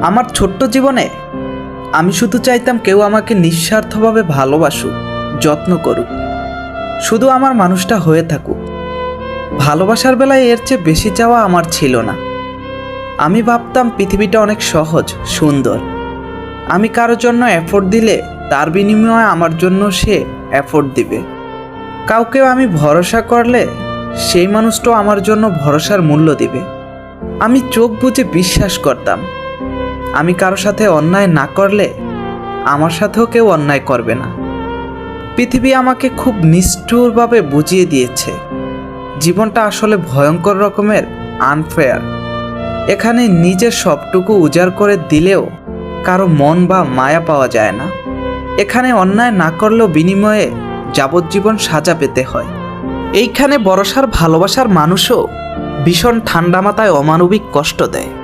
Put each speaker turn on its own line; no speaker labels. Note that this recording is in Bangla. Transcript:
আমার ছোট্ট জীবনে আমি শুধু চাইতাম কেউ আমাকে নিঃস্বার্থভাবে ভালোবাসুক, যত্ন করুক, শুধু আমার মানুষটা হয়ে থাকুক। ভালোবাসার বেলায় এর চেয়ে বেশি চাওয়া আমার ছিল না। আমি ভাবতাম পৃথিবীটা অনেক সহজ, সুন্দর। আমি কারোর জন্য এফোর্ট দিলে তার বিনিময়ে আমার জন্য সে এফোর্ট দিবে। কাউকে আমি ভরসা করলে সেই মানুষটাও আমার জন্য ভরসার মূল্য দিবে। আমি চোখ বুজে বিশ্বাস করতাম আমি কারোর সাথে অন্যায় না করলে আমার সাথেও কেউ অন্যায় করবে না। পৃথিবী আমাকে খুব নিষ্ঠুরভাবে বুঝিয়ে দিয়েছে জীবনটা আসলে ভয়ঙ্কর রকমের আনফেয়ার। এখানে নিজের সবটুকু উজাড় করে দিলেও কারো মন বা মায়া পাওয়া যায় না। এখানে অন্যায় না করলেও বিনিময়ে যাবজ্জীবন সাজা পেতে হয়। এইখানে বড়সার ভালোবাসার মানুষও ভীষণ ঠান্ডা মাথায় অমানবিক কষ্ট দেয়।